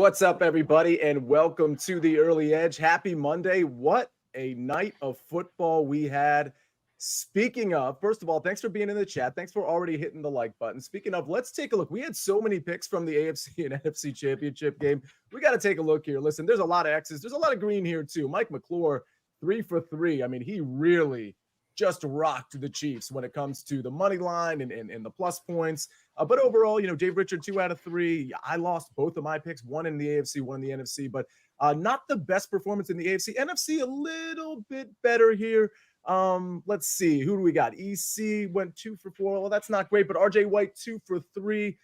What's up, everybody, and welcome to the Early Edge. Happy Monday. What a night of football we had. Speaking of, first of all, thanks for being in the chat. Thanks for already hitting the like button. Speaking of, let's take a look. We had so many picks from the AFC and NFC championship game. We got to take a look here. Listen, there's a lot of X's. There's a lot of green here, too. Mike McClure, 3 for 3. I mean, he really just rocked the Chiefs when it comes to the money line and the plus points. But overall, Dave Richard, 2 out of 3. I lost both of my picks, one in the AFC, one in the NFC, but not the best performance in the AFC. NFC, a little bit better here. Let's see. Who do we got? EC went 2 for 4. Well, that's not great, but RJ White, 2 for 3.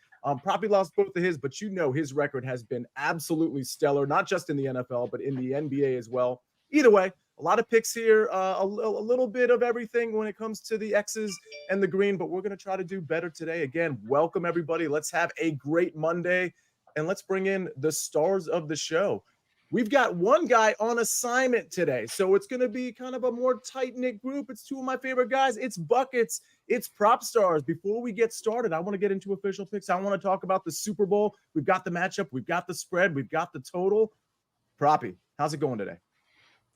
Probably lost both of his, but his record has been absolutely stellar, not just in the NFL, but in the NBA as well. Either way, a lot of picks here, a little bit of everything when it comes to the X's and the green, but we're going to try to do better today. Again, welcome everybody. Let's have a great Monday, and let's bring in the stars of the show. We've got one guy on assignment today, so it's going to be kind of a more tight-knit group. It's 2 of my favorite guys. It's Buckets. It's Propstarz. Before we get started, I want to get into official picks. I want to talk about the Super Bowl. We've got the matchup. We've got the spread. We've got the total. Proppy, how's it going today?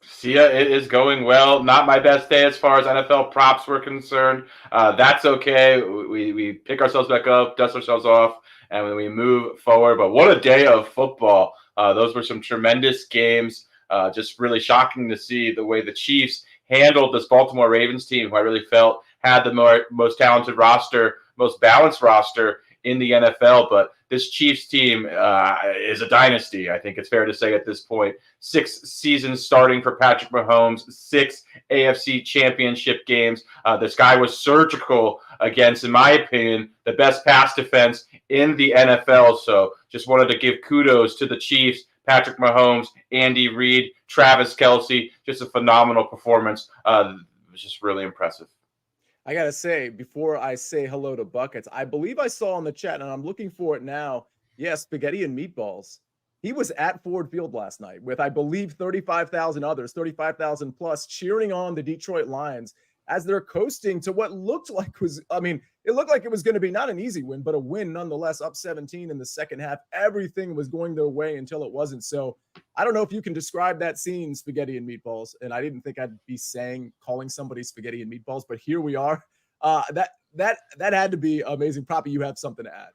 Sia, it is going well. Not my best day as far as NFL props were concerned. That's okay. We pick ourselves back up, dust ourselves off, and we move forward. But what a day of football. Those were some tremendous games. Just really shocking to see the way the Chiefs handled this Baltimore Ravens team, who I really felt had the most talented roster, most balanced roster in the NFL. But this Chiefs team is a dynasty, I think it's fair to say at this point. 6 seasons starting for Patrick Mahomes, 6 AFC championship games. This guy was surgical against, in my opinion, the best pass defense in the NFL. So just wanted to give kudos to the Chiefs, Patrick Mahomes, Andy Reid, Travis Kelce. Just a phenomenal performance. It was just really impressive. I got to say, before I say hello to Buckets, I believe I saw in the chat, and I'm looking for it now. Yeah, spaghetti and meatballs. He was at Ford Field last night with, I believe, 35,000 others, 35,000 plus, cheering on the Detroit Lions as they're coasting to what looked like it looked like it was going to be not an easy win, but a win nonetheless, up 17 in the second half. Everything was going their way until it wasn't. So I don't know if you can describe that scene, spaghetti and meatballs. And I didn't think I'd be calling somebody spaghetti and meatballs, but here we are. That had to be amazing. Probably you have something to add.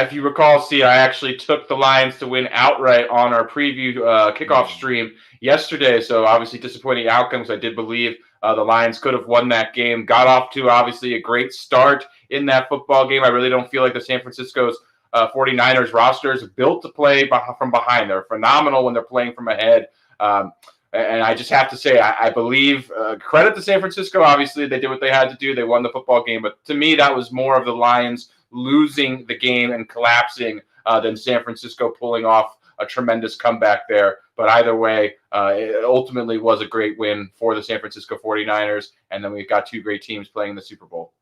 If you recall, see, I actually took the Lions to win outright on our preview kickoff stream yesterday. So obviously disappointing outcomes. I did believe the Lions could have won that game. Got off to obviously a great start in that football game. I really don't feel like the San Francisco's 49ers roster is built to play from behind. They're phenomenal when they're playing from ahead. And I just have to say, I believe credit to San Francisco. Obviously, they did what they had to do. They won the football game. But to me, that was more of the Lions losing the game and collapsing than San Francisco pulling off a tremendous comeback there. But either way, it ultimately was a great win for the San Francisco 49ers. And then we've got 2 great teams playing in the Super Bowl.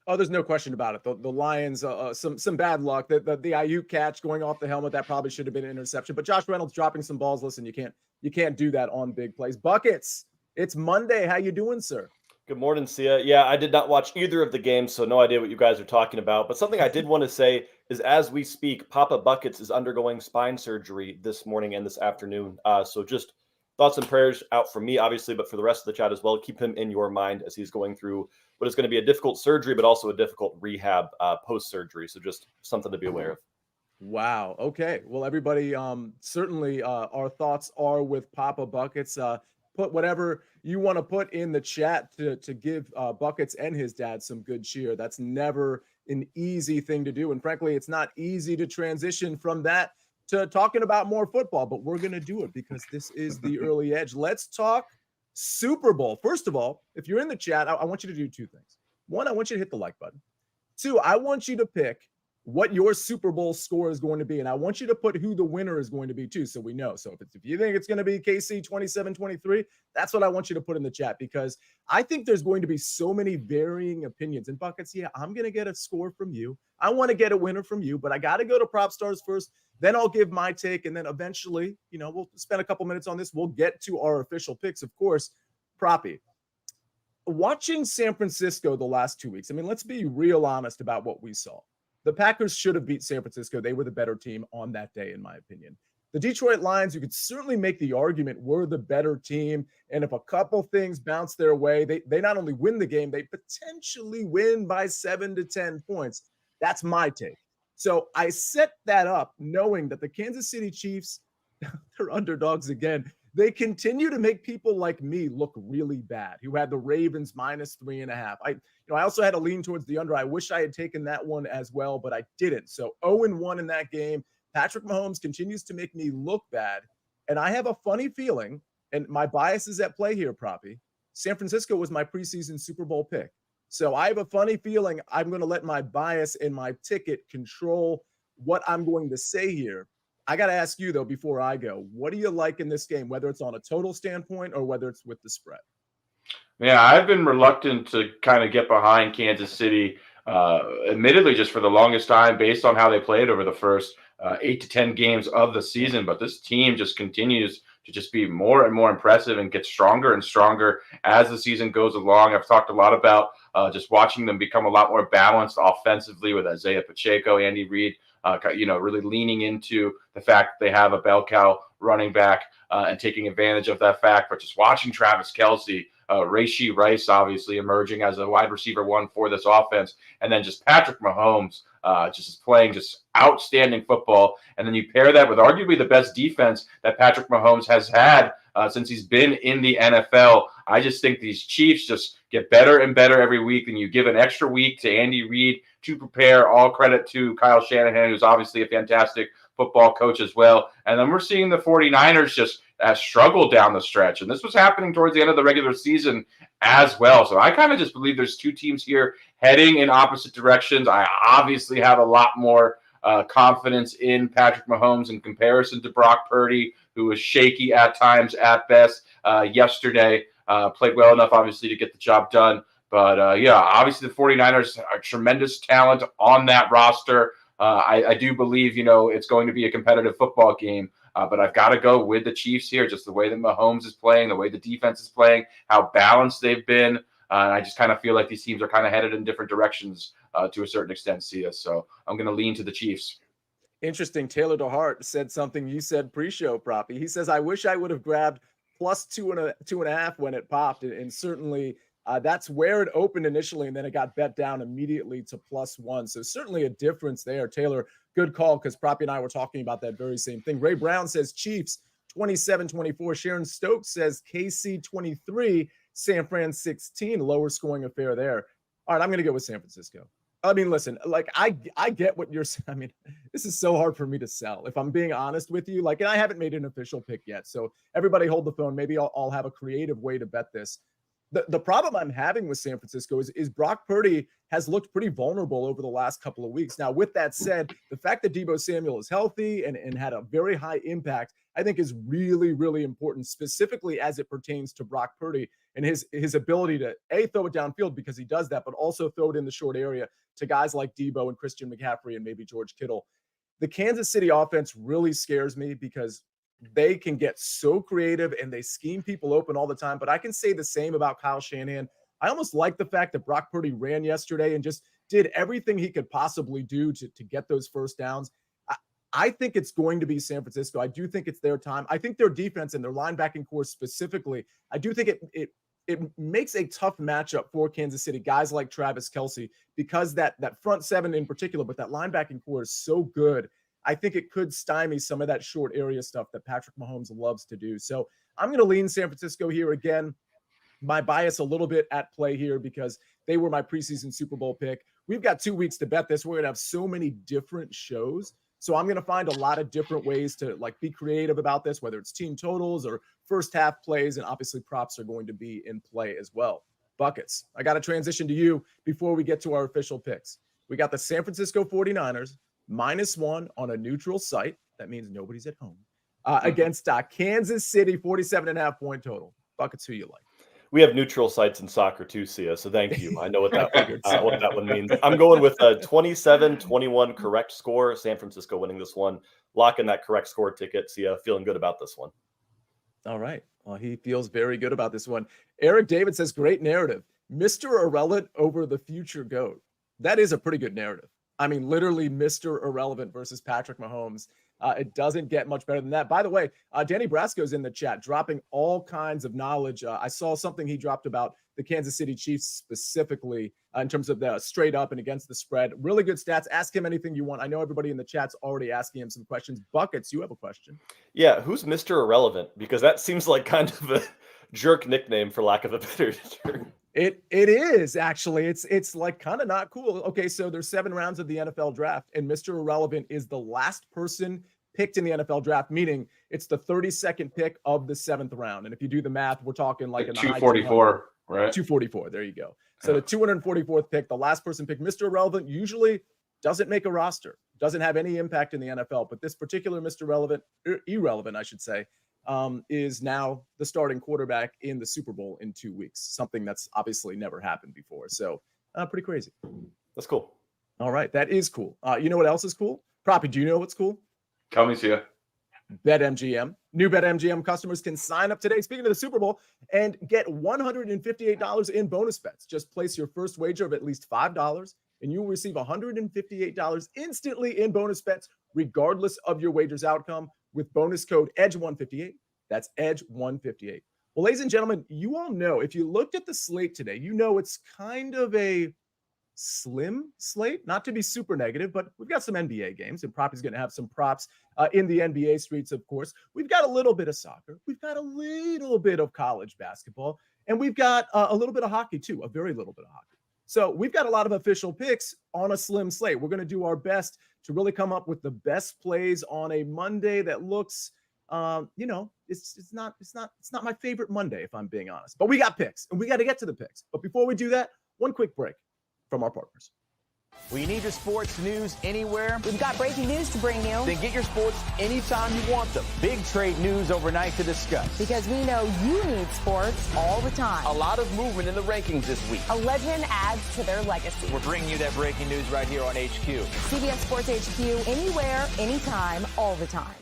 Oh, there's no question about it. The Lions, some bad luck. The Ayuk catch going off the helmet, that probably should have been an interception. But Josh Reynolds dropping some balls. Listen, you can't do that on big plays. Buckets, it's Monday. How you doing, sir? Good morning, Sia. Yeah, I did not watch either of the games, so no idea what you guys are talking about. But something I did want to say is, as we speak, Papa Buckets is undergoing spine surgery this morning and this afternoon. So just thoughts and prayers out for me, obviously, but for the rest of the chat as well. Keep him in your mind as he's going through what is going to be a difficult surgery, but also a difficult rehab post-surgery. So just something to be aware of. Wow. Okay. Well, everybody, certainly our thoughts are with Papa Buckets. Put whatever you want to put in the chat to give Buckets and his dad some good cheer. That's never an easy thing to do. And frankly, it's not easy to transition from that to talking about more football, but we're going to do it because this is the Early Edge. Let's talk Super Bowl. First of all, if you're in the chat, I want you to do 2 things. 1, I want you to hit the like button. 2, I want you to pick what your Super Bowl score is going to be. And I want you to put who the winner is going to be too, so we know. So if you think it's going to be KC 27-23, that's what I want you to put in the chat, because I think there's going to be so many varying opinions. And Buckets, yeah, I'm going to get a score from you. I want to get a winner from you, but I got to go to Propstarz first. Then I'll give my take. And then eventually, we'll spend a couple minutes on this. We'll get to our official picks, of course. Proppy, watching San Francisco the last 2 weeks, I mean, let's be real honest about what we saw. The Packers should have beat San Francisco. They were the better team on that day, in my opinion. The Detroit Lions, you could certainly make the argument, were the better team. And if a couple things bounce their way, they not only win the game, they potentially win by 7 to 10 points. That's my take. So I set that up knowing that the Kansas City Chiefs, they're underdogs again. They continue to make people like me look really bad, who had the Ravens -3.5. I also had to lean towards the under. I wish I had taken that one as well, but I didn't. So 0-1 in that game. Patrick Mahomes continues to make me look bad. And I have a funny feeling, and my bias is at play here, Proppy. San Francisco was my preseason Super Bowl pick. So I have a funny feeling I'm going to let my bias and my ticket control what I'm going to say here. I got to ask you, though, before I go, what do you like in this game, whether it's on a total standpoint or whether it's with the spread? Yeah, I've been reluctant to kind of get behind Kansas City, admittedly, just for the longest time, based on how they played over the first 8 to 10 games of the season. But this team just continues to just be more and more impressive and get stronger and stronger as the season goes along. I've talked a lot about just watching them become a lot more balanced offensively with Isaiah Pacheco, Andy Reid, really leaning into the fact that they have a bell cow running back and taking advantage of that fact. But just watching Travis Kelce, Rashee Rice obviously emerging as a wide receiver one for this offense, and then just Patrick Mahomes just playing just outstanding football. And then you pair that with arguably the best defense that Patrick Mahomes has had since he's been in the NFL. I just think these Chiefs just get better and better every week, and you give an extra week to Andy Reid to prepare. All credit to Kyle Shanahan, who's obviously a fantastic football coach as well. And then we're seeing the 49ers just struggle down the stretch. And this was happening towards the end of the regular season as well. So I kind of just believe there's two teams here heading in opposite directions. I obviously have a lot more confidence in Patrick Mahomes in comparison to Brock Purdy, who was shaky at times at best yesterday. Played well enough, obviously, to get the job done. But, obviously the 49ers are tremendous talent on that roster. I do believe, it's going to be a competitive football game. But I've got to go with the Chiefs here, just the way that Mahomes is playing, the way the defense is playing, how balanced they've been. And I just kind of feel like these teams are kind of headed in different directions to a certain extent, Sia. So I'm going to lean to the Chiefs. Interesting. Taylor DeHart said something you said pre-show, Proppy. He says, I wish I would have grabbed plus 2.5 when it popped. And certainly that's where it opened initially, and then it got bet down immediately to +1. So certainly a difference there. Taylor, good call, because Proppy and I were talking about that very same thing. Ray Brown says Chiefs 27-24. Sharon Stokes says KC 23, San Fran 16. Lower scoring affair there. All right, I'm going to go with San Francisco. I mean, listen, like I get what you're saying. I mean, this is so hard for me to sell, if I'm being honest with you. Like, and I haven't made an official pick yet. So everybody hold the phone. Maybe I'll have a creative way to bet this. The problem I'm having with San Francisco is Brock Purdy has looked pretty vulnerable over the last couple of weeks. Now, with that said, the fact that Deebo Samuel is healthy and had a very high impact, I think is really, really important, specifically as it pertains to Brock Purdy and his ability to, throw it downfield because he does that, but also throw it in the short area to guys like Deebo and Christian McCaffrey and maybe George Kittle. The Kansas City offense really scares me because they can get so creative and they scheme people open all the time. But I can say the same about Kyle Shanahan. I almost like the fact that Brock Purdy ran yesterday and just did everything he could possibly do to get those first downs. I think it's going to be San Francisco. I do think it's their time. I think their defense and their linebacking core specifically, I do think it makes a tough matchup for Kansas City, guys like Travis Kelce, because that front seven in particular, but that linebacking core is so good. I think it could stymie some of that short area stuff that Patrick Mahomes loves to do. So I'm going to lean San Francisco here again. My bias a little bit at play here because they were my preseason Super Bowl pick. We've got 2 weeks to bet this. We're going to have so many different shows. So I'm going to find a lot of different ways to be creative about this, whether it's team totals or first half plays, and obviously props are going to be in play as well. Buckets, I got to transition to you before we get to our official picks. We got the San Francisco 49ers -1 on a neutral site. That means nobody's at home against Kansas City, 47.5 point total. Buckets, who you like? We have neutral sites in soccer too, Sia. So thank you. I know what that one means. I'm going with a 27-21 correct score. San Francisco winning this one. Lock in that correct score ticket. Sia, feeling good about this one. All right. Well, he feels very good about this one. Eric David says, great narrative. Mr. Irrelevant over the future GOAT. That is a pretty good narrative. I mean, literally Mr. Irrelevant versus Patrick Mahomes. It doesn't get much better than that. By the way, Danny Brasco's in the chat, dropping all kinds of knowledge. I saw something he dropped about the Kansas City Chiefs specifically in terms of the straight up and against the spread. Really good stats. Ask him anything you want. I know everybody in the chat's already asking him some questions. Buckets, you have a question? Yeah, who's Mr. Irrelevant? Because that seems like kind of a jerk nickname, for lack of a better term. It is actually. It's like kind of not cool. Okay, so there's 7 rounds of the NFL draft, and Mr. Irrelevant is the last person picked in the NFL draft, meaning it's the 32nd pick of the 7th round. And if you do the math, we're talking like 244, right? 244. There you go. So the 244th pick, the last person picked. Mr. Irrelevant usually doesn't make a roster, doesn't have any impact in the NFL. But this particular Mr. Irrelevant, I should say, is now the starting quarterback in the Super Bowl in 2 weeks, something that's obviously never happened before. So pretty crazy. That's cool. All right. That is cool. You know what else is cool? Proppy, do you know what's cool? Tell me, Sia. BetMGM. New BetMGM customers can sign up today, speaking of the Super Bowl, and get $158 in bonus bets. Just place your first wager of at least $5, and you will receive $158 instantly in bonus bets, regardless of your wager's outcome, with bonus code EDGE158. That's EDGE158. Well, ladies and gentlemen, you all know, if you looked at the slate today, you know it's kind of a slim slate, not to be super negative, but we've got some NBA games, and Proppy's going to have some props in the NBA streets, of course. We've got a little bit of soccer. We've got a little bit of college basketball, and we've got a little bit of hockey too, a very little bit of hockey. So we've got a lot of official picks on a slim slate. We're going to do our best to really come up with the best plays on a Monday that looks, it's not my favorite Monday, if I'm being honest. But we got picks, and we got to get to the picks. But before we do that, one quick break from our partners. We need your sports news anywhere. We've got breaking news to bring you. Then get your sports anytime you want them. Big trade news overnight to discuss. Because we know you need sports all the time. A lot of movement in the rankings this week. A legend adds to their legacy. We're bringing you that breaking news right here on HQ. CBS Sports HQ, anywhere, anytime, all the time.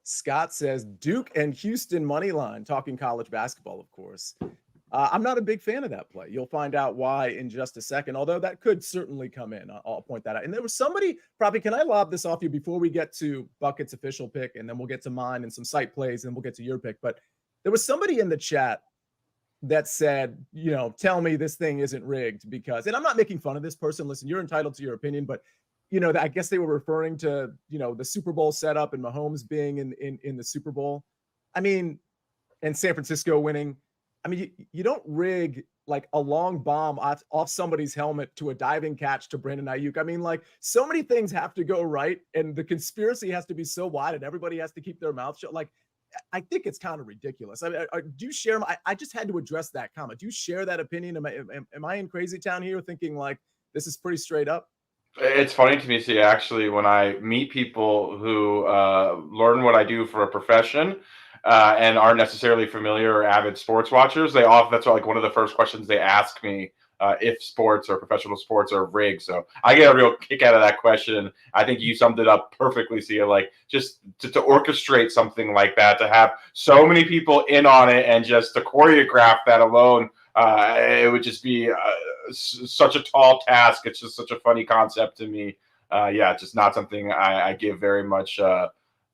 Scott says Duke and Houston money line, talking college basketball, of course. I'm not a big fan of that play. You'll find out why in just a second, although that could certainly come in. I'll point that out. And there was somebody, probably, can I lob this off you before we get to Bucket's official pick, and then we'll get to mine and some site plays, and we'll get to your pick. But there was somebody in the chat that said, tell me this thing isn't rigged because, and I'm not making fun of this person. Listen, you're entitled to your opinion, but I guess they were referring to, the Super Bowl setup and Mahomes being in the Super Bowl. I mean, and San Francisco winning. I mean, you don't rig like a long bomb off somebody's helmet to a diving catch to Brandon Ayuk. I mean, like, so many things have to go right, and the conspiracy has to be so wide, and everybody has to keep their mouth shut. Like, I think it's kind of ridiculous. I mean, do you share I just had to address that comment. Do you share that opinion? Am I in crazy town here thinking like this is pretty straight up? It's funny to me, see, actually, when I meet people who learn what I do for a profession and aren't necessarily familiar or avid sports watchers, that's like one of the first questions they ask me if sports or professional sports are rigged. So I get a real kick out of that question. I think you summed it up perfectly, Sia. Like, just to orchestrate something like that, to have so many people in on it, and just to choreograph that alone, it would just be such a tall task. It's just such a funny concept to me. Just not something I give very much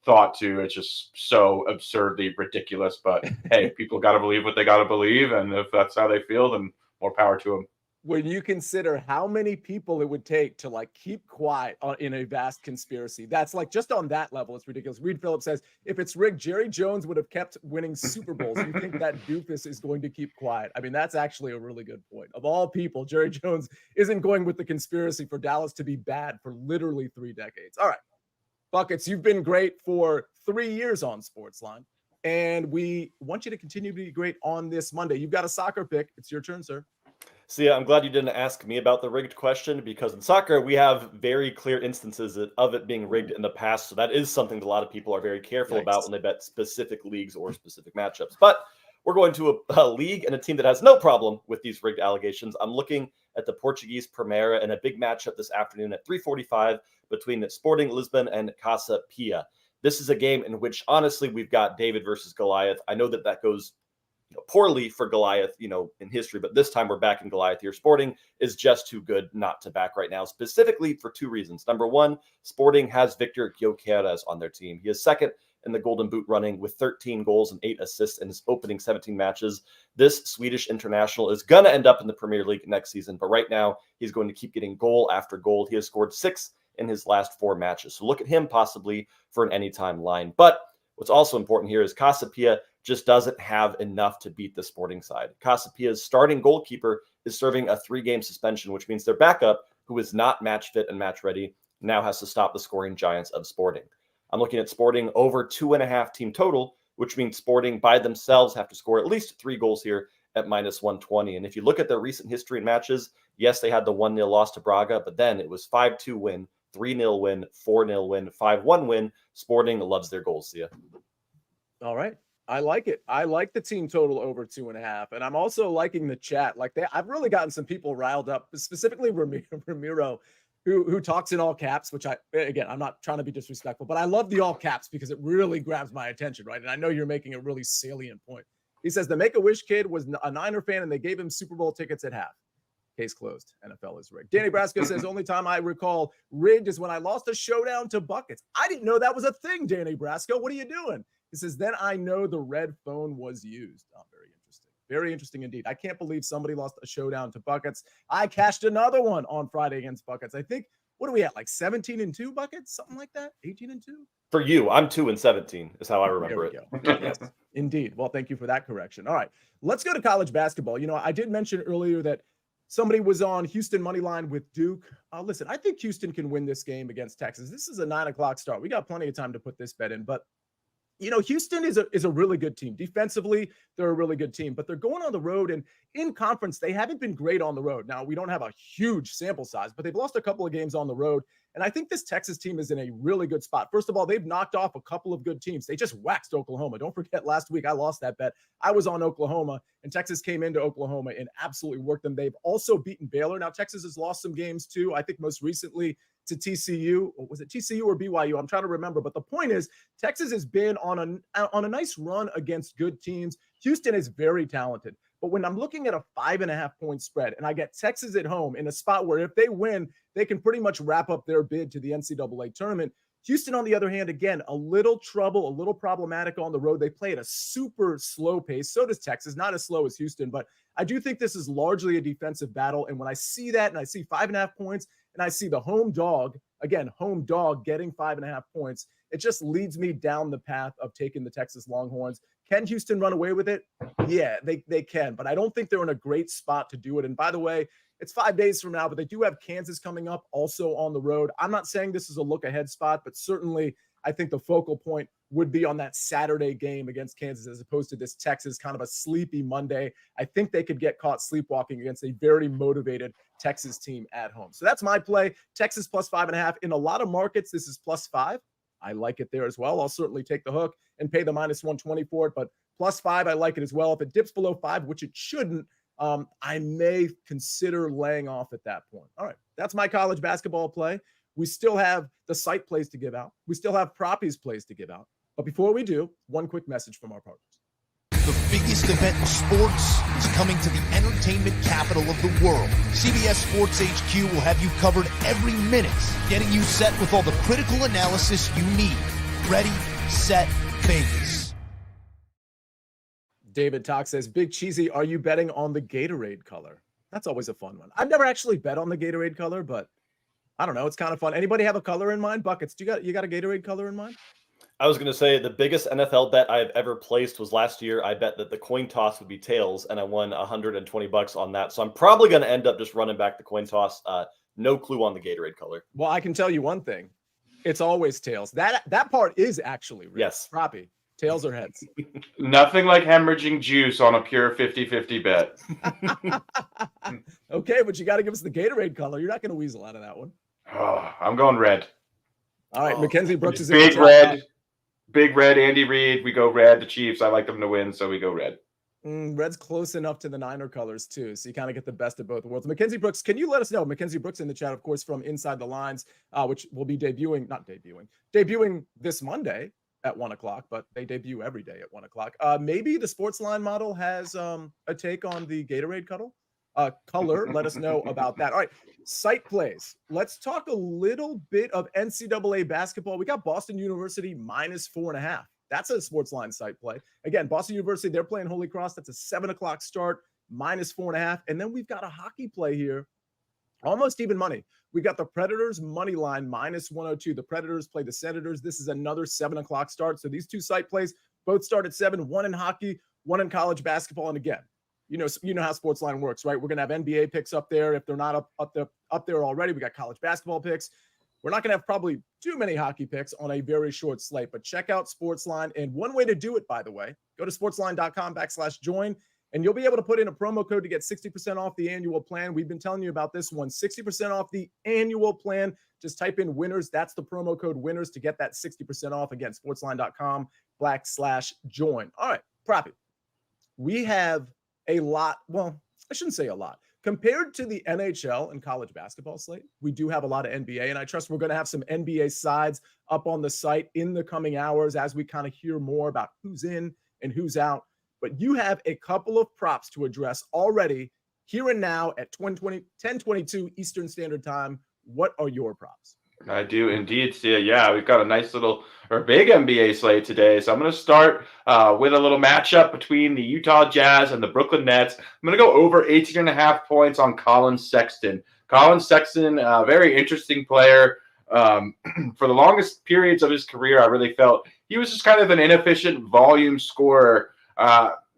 thought to. It's just so absurdly ridiculous. But hey, people got to believe what they got to believe, and if that's how they feel, then more power to them. When you consider how many people it would take to like keep quiet in a vast conspiracy, that's like, just on that level, it's ridiculous. Reed Phillips says, if it's rigged, Jerry Jones would have kept winning Super Bowls. You think that doofus is going to keep quiet? I mean, that's actually a really good point. Of all people, Jerry Jones isn't going with the conspiracy for Dallas to be bad for literally 3 decades. All right, Buckets, you've been great for 3 years on SportsLine, and we want you to continue to be great on this Monday. You've got a soccer pick. It's your turn, sir. So yeah, I'm glad you didn't ask me about the rigged question, because in soccer, we have very clear instances of it being rigged in the past. So that is something that a lot of people are very careful about when they bet specific leagues or specific matchups. But we're going to a league and a team that has no problem with these rigged allegations. I'm looking at the Portuguese Primeira and a big matchup this afternoon at 3:45 between Sporting Lisbon and Casa Pia. This is a game in which, honestly, we've got David versus Goliath. I know that goes poorly for Goliath, in history, but this time we're back in Goliath here. Sporting is just too good not to back right now, specifically for two reasons. Number one, Sporting has Victor Gyökeres on their team. He is second in the Golden Boot running with 13 goals and 8 assists in his opening 17 matches. This Swedish international is going to end up in the Premier League next season, but right now he's going to keep getting goal after goal. He has scored 6 in his last 4 matches. So look at him possibly for an anytime line. But what's also important here is Casapia just doesn't have enough to beat the Sporting side. Casapia's starting goalkeeper is serving a 3-game suspension, which means their backup, who is not match fit and match ready, now has to stop the scoring giants of Sporting. I'm looking at Sporting over 2.5 team total, which means Sporting by themselves have to score at least 3 goals here at -120. And if you look at their recent history in matches, yes, they had the 1-0 loss to Braga, but then it was 5-2 win, 3-0 win, 4-0 win, 5-1 win. Sporting loves their goals, Sia. All right. I like it. I like the team total over 2.5. And I'm also liking the chat. I've really gotten some people riled up, specifically Ramiro, who talks in all caps, which I'm not trying to be disrespectful, but I love the all caps because it really grabs my attention, right? And I know you're making a really salient point. He says the Make-A-Wish kid was a Niner fan and they gave him Super Bowl tickets at half. Case closed. NFL is rigged. Danny Brasco says, only time I recall rigged is when I lost a showdown to Buckets. I didn't know that was a thing, Danny Brasco. What are you doing? He says, then I know the red phone was used. Oh, very interesting. Very interesting indeed. I can't believe somebody lost a showdown to Buckets. I cashed another one on Friday against Buckets. I think, what are we at? Like 17-2 Buckets? Something like that? 18-2? For you, I'm 2-17 is how I remember it. Yes, indeed. Well, thank you for that correction. All right, let's go to college basketball. I did mention earlier that somebody was on Houston money line with Duke. Listen, I think Houston can win this game against Texas. This is a 9:00 start. We got plenty of time to put this bet in, but Houston is a really good team. Defensively, they're a really good team, but they're going on the road, and in conference, they haven't been great on the road. Now, we don't have a huge sample size, but they've lost a couple of games on the road, and I think this Texas team is in a really good spot. First of all, they've knocked off a couple of good teams. They just waxed Oklahoma. Don't forget, last week I lost that bet. I was on Oklahoma, and Texas came into Oklahoma and absolutely worked them. They've also beaten Baylor. Now, Texas has lost some games too. I think most recently to TCU. Or was it TCU or BYU? I'm trying to remember. But the point is, Texas has been on a nice run against good teams. Houston is very talented. But when I'm looking at a 5.5 point spread and I get Texas at home in a spot where if they win, they can pretty much wrap up their bid to the NCAA tournament. Houston, on the other hand, again, a little trouble, a little problematic on the road. They play at a super slow pace. So does Texas, not as slow as Houston. But I do think this is largely a defensive battle. And when I see that and I see 5.5 points and I see the home dog getting 5.5 points, it just leads me down the path of taking the Texas Longhorns. Can Houston run away with it? Yeah, they can. But I don't think they're in a great spot to do it. And by the way, it's 5 days from now, but they do have Kansas coming up also on the road. I'm not saying this is a look ahead spot, but certainly I think the focal point would be on that Saturday game against Kansas as opposed to this Texas kind of a sleepy Monday. I think they could get caught sleepwalking against a very motivated Texas team at home. So that's my play. Texas plus 5.5. In a lot of markets, this is +5. I like it there as well. I'll certainly take the hook and pay the -120 for it, but +5, I like it as well. If it dips below 5, which it shouldn't, I may consider laying off at that point. All right, that's my college basketball play. We still have the site plays to give out. We still have Proppies plays to give out. But before we do, one quick message from our partners. The biggest event in sports is coming to the entertainment capital of the world. CBS Sports HQ will have you covered every minute, getting you set with all the critical analysis you need. Ready, set, Vegas. David Talk says, Big Cheesy, are you betting on the Gatorade color? That's always a fun one. I've never actually bet on the Gatorade color, but I don't know. It's kind of fun. Anybody have a color in mind? Buckets, you got a Gatorade color in mind? I was going to say the biggest NFL bet I've ever placed was last year. I bet that the coin toss would be tails, and I won $120 on that. So I'm probably going to end up just running back the coin toss. No clue on the Gatorade color. Well, I can tell you one thing. It's always tails. That part is actually real. Yes. Proppy. Tails or heads? Nothing like hemorrhaging juice on a pure 50-50 bet. Okay, but you got to give us the Gatorade color. You're not going to weasel out of that one. Oh, I'm going red. All right, Mackenzie Brooks is big red. Big red, Andy Reid. We go red. The Chiefs, I like them to win, so we go red. Red's close enough to the Niner colors, too, so you kind of get the best of both worlds. Mackenzie Brooks, can you let us know? Mackenzie Brooks in the chat, of course, from Inside the Lines, which will be debuting this Monday at 1 o'clock, but they debut every day at 1 o'clock. Maybe the SportsLine model has a take on the Gatorade color. Let us know about that. All right, site plays. Let's talk a little bit of NCAA basketball. We got Boston University -4.5. That's a SportsLine site play. Again, Boston University, they're playing Holy Cross. That's a 7 o'clock start, -4.5. And then we've got a hockey play here. Almost even money. We got the Predators money line -102. The Predators play the Senators. This is another 7 o'clock start. So these two site plays both start at 7, one in hockey, one in college basketball. And again, you know how SportsLine works, right? We're going to have NBA picks up there. If they're not up there already, we got college basketball picks. We're not going to have probably too many hockey picks on a very short slate, but check out SportsLine. And one way to do it, by the way, go to sportsline.com/join. And you'll be able to put in a promo code to get 60% off the annual plan. We've been telling you about this one, 60% off the annual plan. Just type in winners. That's the promo code winners to get that 60% off. Again, sportsline.com/join. All right, Proppy. We have a lot. Well, I shouldn't say a lot. Compared to the NHL and college basketball slate, we do have a lot of NBA. And I trust we're going to have some NBA sides up on the site in the coming hours as we kind of hear more about who's in and who's out. But you have a couple of props to address already here and now at 10:22 Eastern Standard Time. What are your props? I do indeed, Sia. Yeah, we've got a nice big NBA slate today. So I'm going to start with a little matchup between the Utah Jazz and the Brooklyn Nets. I'm going to go over 18.5 points on Colin Sexton. Colin Sexton, a very interesting player. For the longest periods of his career, I really felt he was just kind of an inefficient volume scorer.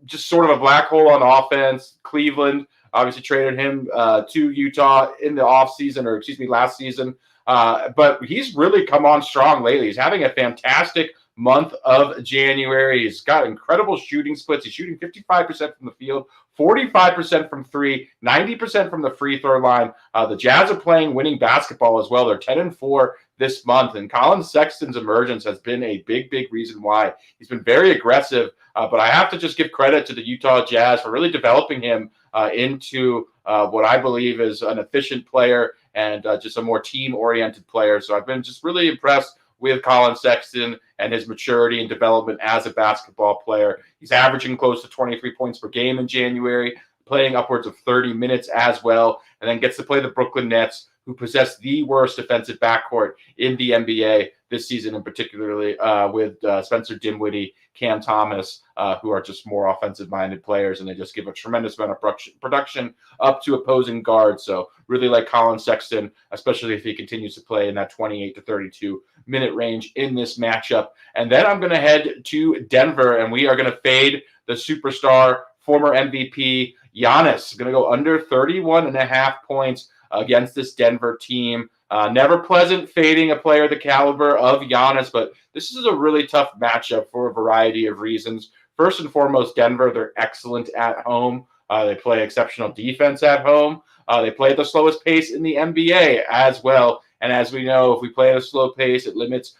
Just sort of a black hole on offense. Cleveland obviously traded him to Utah in the offseason, last season. But he's really come on strong lately. He's having a fantastic month of January. He's got incredible shooting splits. He's shooting 55% from the field, 45% from three, 90% from the free throw line. The Jazz are playing winning basketball as well. They're 10-4 this month. And Colin Sexton's emergence has been a big reason why. He's been very aggressive. But I have to just give credit to the Utah Jazz for really developing him into what I believe is an efficient player and just a more team-oriented player. So I've been just really impressed with Colin Sexton and his maturity and development as a basketball player. He's averaging close to 23 points per game in January, playing upwards of 30 minutes as well, and then gets to play the Brooklyn Nets, who possess the worst defensive backcourt in the NBA this season, and particularly with Spencer Dinwiddie, Cam Thomas, who are just more offensive-minded players, and they just give a tremendous amount of production up to opposing guards. So really like Colin Sexton, especially if he continues to play in that 28 to 32 minute range in this matchup. And then I'm going to head to Denver, and we are going to fade the superstar, former MVP, Giannis. Going to go under 31.5 points against this Denver team. Never pleasant fading a player the caliber of Giannis, but this is a really tough matchup for a variety of reasons. First and foremost, Denver, they're excellent at home. They play exceptional defense at home. They play at the slowest pace in the NBA as well. And as we know, if we play at a slow pace, it limits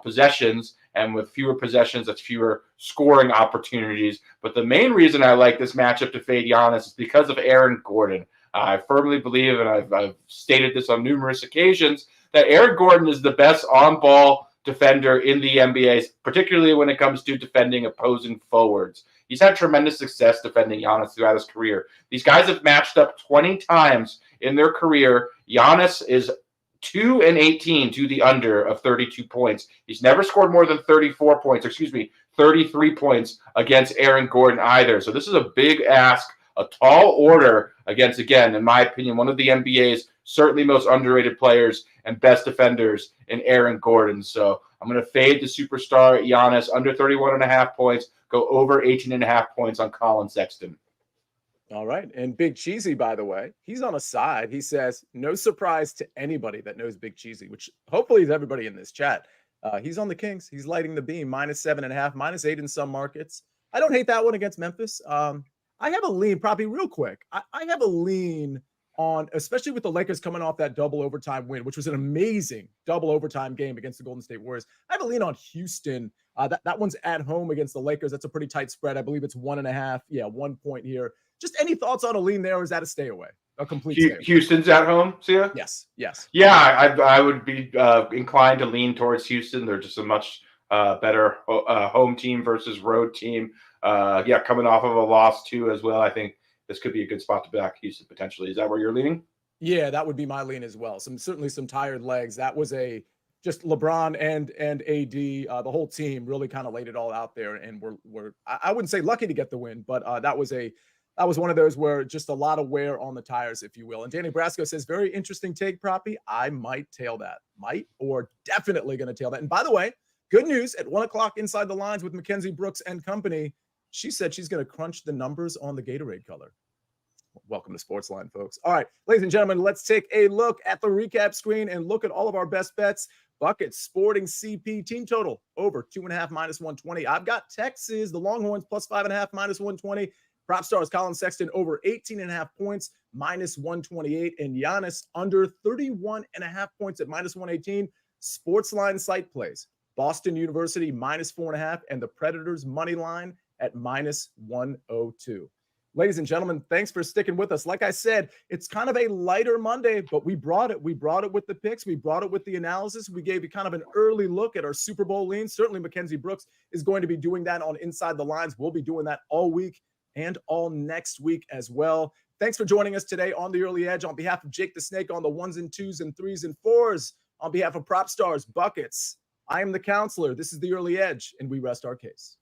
possessions. And with fewer possessions, that's fewer scoring opportunities. But the main reason I like this matchup to fade Giannis is because of Aaron Gordon. I firmly believe, and I've stated this on numerous occasions, that Aaron Gordon is the best on-ball defender in the NBA, particularly when it comes to defending opposing forwards. He's had tremendous success defending Giannis throughout his career. These guys have matched up 20 times in their career. Giannis is 2-18 to the under of 32 points. He's never scored more than 33 points against Aaron Gordon either. So this is a big ask, a tall order against, again, in my opinion, one of the NBA's certainly most underrated players and best defenders in Aaron Gordon. So I'm going to fade the superstar Giannis under 31.5 points, go over 18.5 points on Colin Sexton. All right. And Big Cheesy, by the way, he's on a side. He says, no surprise to anybody that knows Big Cheesy, which hopefully is everybody in this chat. He's on the Kings. He's lighting the beam, -7.5, -8 in some markets. I don't hate that one against Memphis. I have a lean, probably real quick. I have a lean on, especially with the Lakers coming off that double overtime win, which was an amazing double overtime game against the Golden State Warriors. I have a lean on Houston. That one's at home against the Lakers. That's a pretty tight spread. I believe it's 1.5. Yeah, 1 point here. Just any thoughts on a lean there, or is that a stay away? A complete stay away? Houston's at home, Sia? Yes. Yeah, I would be inclined to lean towards Houston. They're just a much better home team versus road team. Coming off of a loss too as well. I think this could be a good spot to back Houston potentially. Is that where you're leaning? Yeah, that would be my lean as well. Certainly some tired legs. That was just LeBron and AD, the whole team really kind of laid it all out there, and I wouldn't say lucky to get the win, but that was one of those where just a lot of wear on the tires, if you will. And Danny Brasco says, very interesting take, Proppy. I might tail that. Might or definitely going to tail that. And by the way, good news at 1:00 Inside the Lines with Mackenzie Brooks and company. She said she's going to crunch the numbers on the Gatorade color. Welcome to SportsLine, folks. All right, ladies and gentlemen, let's take a look at the recap screen and look at all of our best bets. Buckets, Sporting CP, team total over 2.5 minus 120. I've got Texas, the Longhorns plus 5.5 minus 120. Propstarz, Colin Sexton over 18.5 points minus 128. And Giannis under 31.5 points at minus 118. SportsLine site plays. Boston University minus 4.5 and the Predators money line at minus 102. Ladies and gentlemen, thanks for sticking with us. Like I said, it's kind of a lighter Monday, but we brought it. We brought it with the picks. We brought it with the analysis. We gave you kind of an early look at our Super Bowl leans. Certainly, Mackenzie Brooks is going to be doing that on Inside the Lines. We'll be doing that all week and all next week as well. Thanks for joining us today on The Early Edge. On behalf of Jake the Snake on the 1s and 2s and 3s and 4s, on behalf of Propstarz, Buckets, I am the counselor. This is The Early Edge, and we rest our case.